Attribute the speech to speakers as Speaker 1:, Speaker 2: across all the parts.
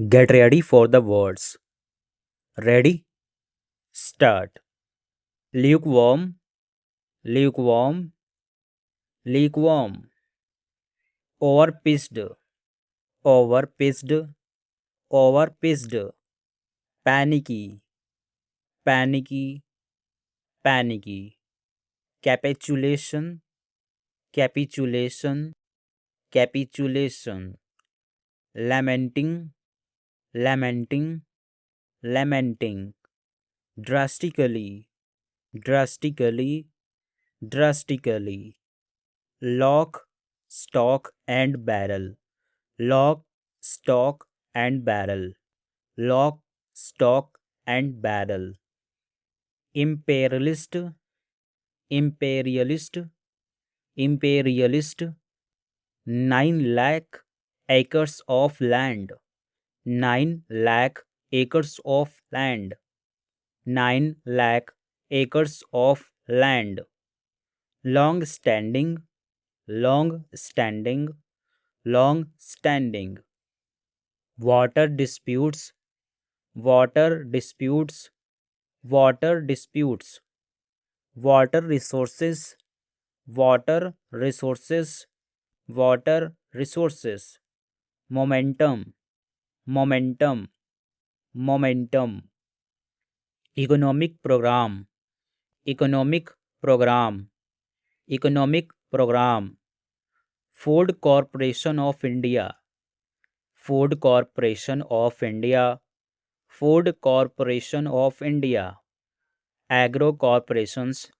Speaker 1: Get ready for the words. Ready? Start. Lukewarm, lukewarm, lukewarm. Overpitched, overpitched, overpitched. Panicky, panicky, panicky. Capitulation, capitulation, capitulation. Lamenting, lamenting, lamenting. Drastically, drastically, drastically. Lock, stock, and barrel. Lock, stock, and barrel. Lock, stock, and barrel. Imperialist, imperialist, imperialist. 9 lakh acres of land. 9 lakh acres of land. 9 lakh acres of land. Long standing, long standing, long standing. Water disputes, water disputes, water disputes. Water resources, water resources, water resources. Momentum, momentum, momentum. Economic program, economic program, economic program. Food Corporation of India, Food Corporation of India, Food Corporation of India. Agro corporations,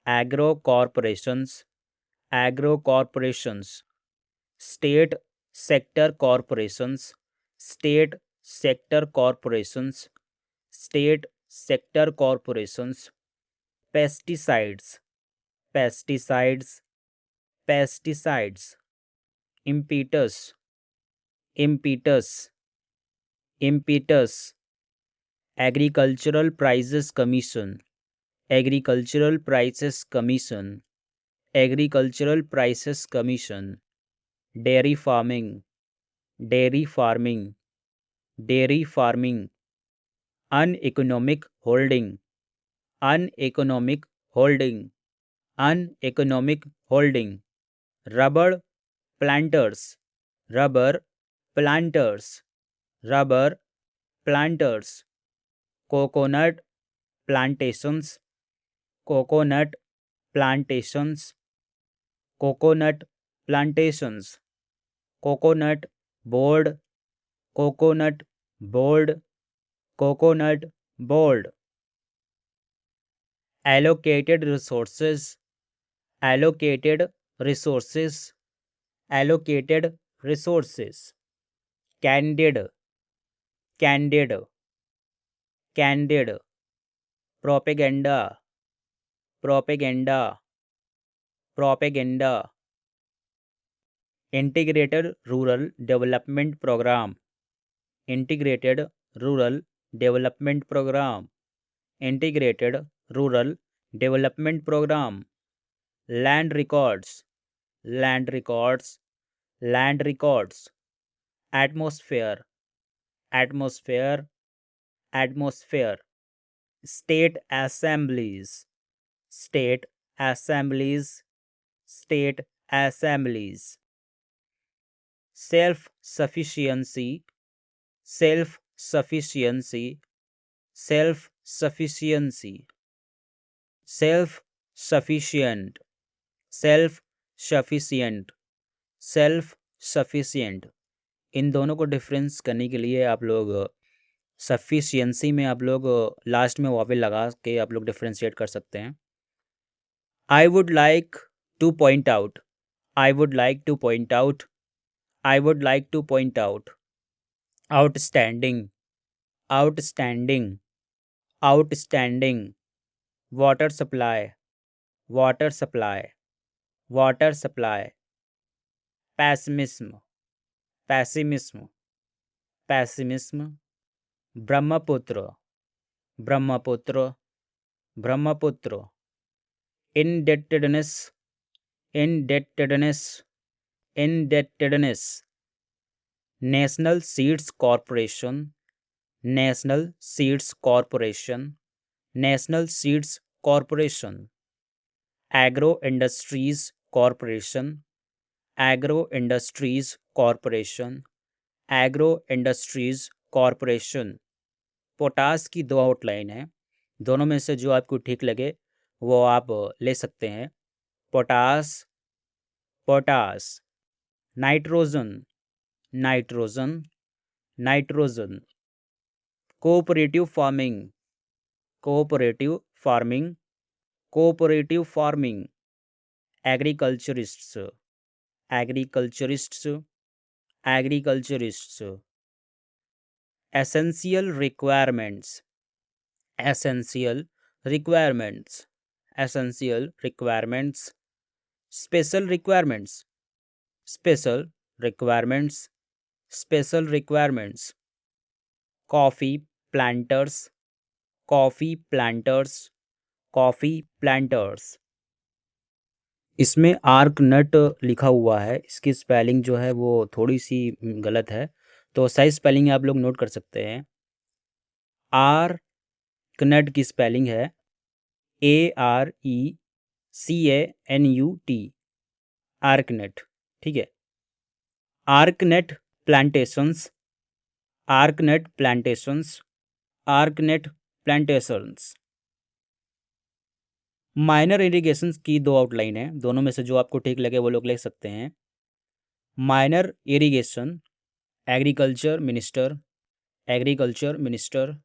Speaker 1: agro corporations, agro corporations. State sector corporations, state sector corporations, state sector corporations. Pesticides, pesticides, pesticides. Impetus, impetus, impetus. Agricultural Prices Commission, Agricultural Prices Commission, Agricultural Prices Commission. Dairy farming, dairy farming, dairy farming. Uneconomic holding, uneconomic holding, uneconomic holding. Rubber planters, rubber planters, rubber planters. Coconut plantations, coconut plantations, coconut plantations. Coconut board, coconut board, coconut board. Allocated resources, allocated resources, allocated resources. Candid, candid, candid. Propaganda, propaganda, propaganda. Integrated Rural Development Program, Integrated Rural Development Program, Integrated Rural Development Program. Land records, land records, land records. Atmosphere, atmosphere, atmosphere. State assemblies, state assemblies, state assemblies. Self sufficiency, self sufficiency, self sufficiency. Self sufficient, self sufficient, self sufficient. इन दोनों को difference करने के लिए आप लोग sufficiency में आप लोग लास्ट में वावे लगा के आप लोग डिफरेंशिएट कर सकते हैं. I would like two point out, I would like two point out, I would like two point out. Outstanding, outstanding, outstanding. Water supply, water supply, water supply. Pessimism, pessimism, pessimism. Brahmaputra, Brahmaputra, Brahmaputra. indebtedness, indebtedness, indebtedness. National seeds corporation, national seeds corporation, national seeds corporation. Agro industries corporation, agro industries corporation, agro industries corporation. Potash की दो outline है, दोनों में से जो आपको ठीक लगे वो आप ले सकते हैं। Potash, potash. Nitrogen, nitrogen, nitrogen. Cooperative farming, cooperative farming, cooperative farming. Agriculturists, agriculturists, agriculturists. Essential requirements, essential requirements, essential requirements. Special requirements, special requirements, special requirements. Coffee planters, coffee planters, coffee planters. इसमें आर्क नट लिखा हुआ है, इसकी spelling जो है वो थोड़ी सी गलत है, तो सही स्पेलिंग आप लोग नोट कर सकते हैं। आर्क नट की स्पेलिंग है ARECANUT, आर्कनेट। ठीक है। आर्कनेट plantations, आर्कनेट plantations, आर्कनेट plantations. Minor irrigations की दो आउटलाइन है, दोनों में से जो आपको ठीक लगे वो लोग ले सकते हैं। Minor irrigation, agriculture minister, agriculture minister,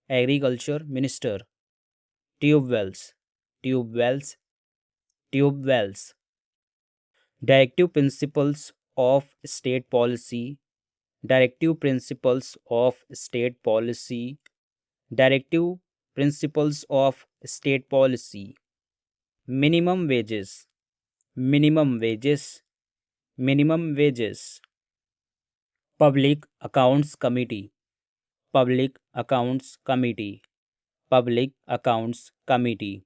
Speaker 1: agriculture minister. Tube wells, tube wells, tube wells. Directive principles of state policy, directive principles of state policy, directive principles of state policy. Minimum wages, minimum wages, minimum wages. Public accounts committee, public accounts committee, public accounts committee.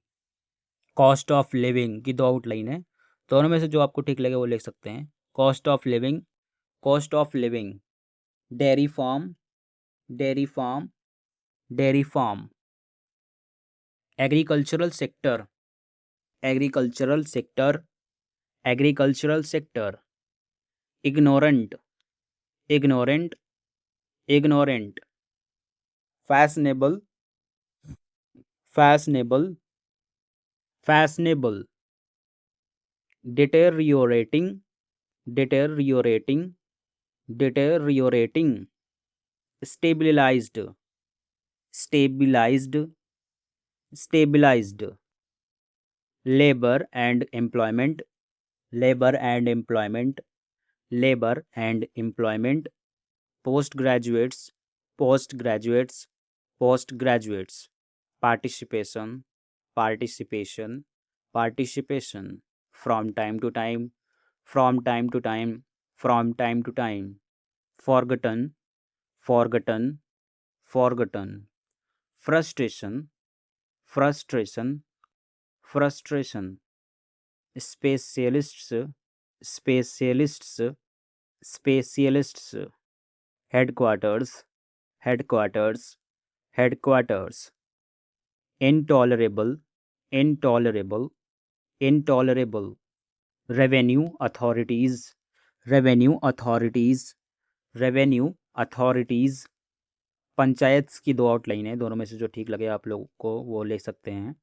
Speaker 1: Cost of living की दो outline है, दोनों में से जो आपको ठीक लगे वो लिख सकते हैं। Cost of living, cost of living. Dairy farm, dairy farm, dairy farm. Agricultural sector, agricultural sector, agricultural sector. Ignorant, ignorant, ignorant. Fashionable, fashionable, fashionable. Deteriorating, deteriorating, deteriorating. Stabilised, stabilised, stabilised. Labour and employment, labour and employment, labour and employment. Post graduates, post graduates, post graduates. Participation, participation, participation. From time to time, from time to time, from time to time. Forgotten, forgotten, forgotten. Frustration, frustration, frustration. Specialists, specialists, specialists. Headquarters, headquarters, headquarters. Intolerable, intolerable, intolerable. Revenue authorities, revenue authorities, revenue authorities. Panchayats की दो outline है, दोनों में से जो ठीक लगे आप लोगों को वो ले सकते हैं।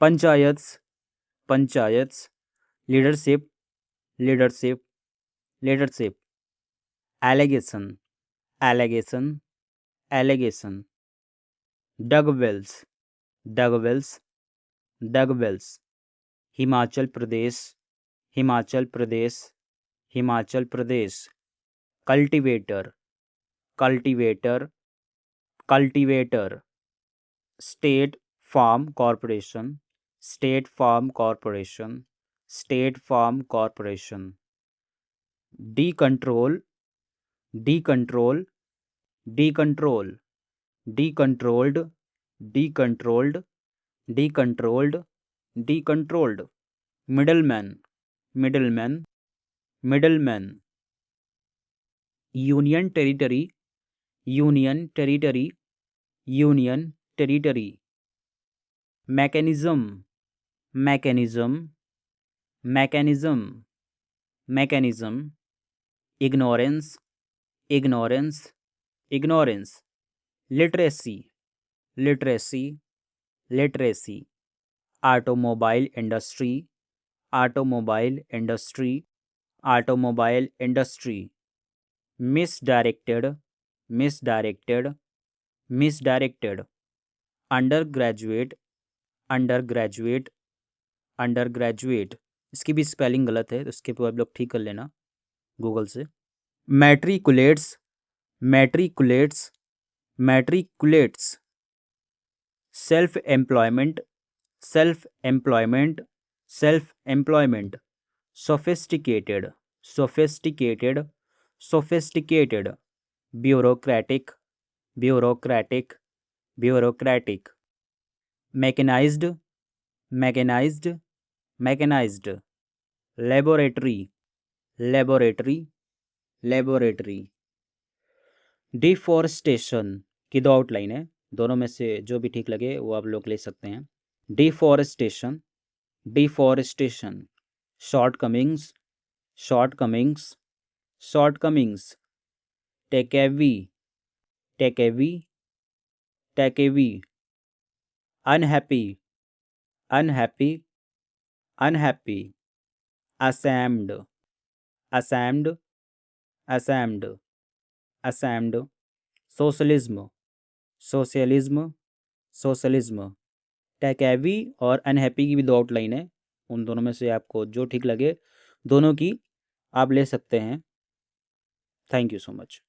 Speaker 1: Panchayats, panchayats. Leadership, leadership, leadership. Allegation, allegation, allegation. Dug wells, dug wells, dug wells. Himachal Pradesh, Himachal Pradesh, Himachal Pradesh. Cultivator, cultivator, cultivator. State farm corporation, state farm corporation, state farm corporation. Decontrol, decontrol, decontrol. Decontrolled, decontrolled, decontrolled, decontrolled. Middleman, middleman, middleman. Union territory, union territory, union territory. Mechanism, mechanism, mechanism, mechanism. Ignorance, ignorance, ignorance. Literacy, literacy, literacy. Automobile industry, automobile industry, automobile industry. Misdirected, misdirected, misdirected. Under graduate, under graduate, under graduate. इसकी भी spelling गलत है तो इसके पे आप लोग ठीक कर लेना गूगल से। Matriculates, matriculates, matriculates. Self employment, self employment, self employment. Sophisticated, sophisticated, sophisticated. Bureaucratic, bureaucratic, bureaucratic. Mechanised, mechanised, mechanised. Laboratory, laboratory, laboratory. Deforestation की दो आउटलाइन है, दोनों में से जो भी ठीक लगे वो आप लोग ले सकते हैं। Deforestation, deforestation. Shortcomings, shortcomings, shortcomings. Takeaway, takeaway, takeaway. Unhappy, unhappy, unhappy. Ashamed, ashamed, ashamed, ashamed. Socialism, socialism, socialism. Takeaway और अनहैप्पी की भी दो आउटलाइन है, उन दोनों में से आपको जो ठीक लगे दोनों की आप ले सकते हैं। Thank you so much.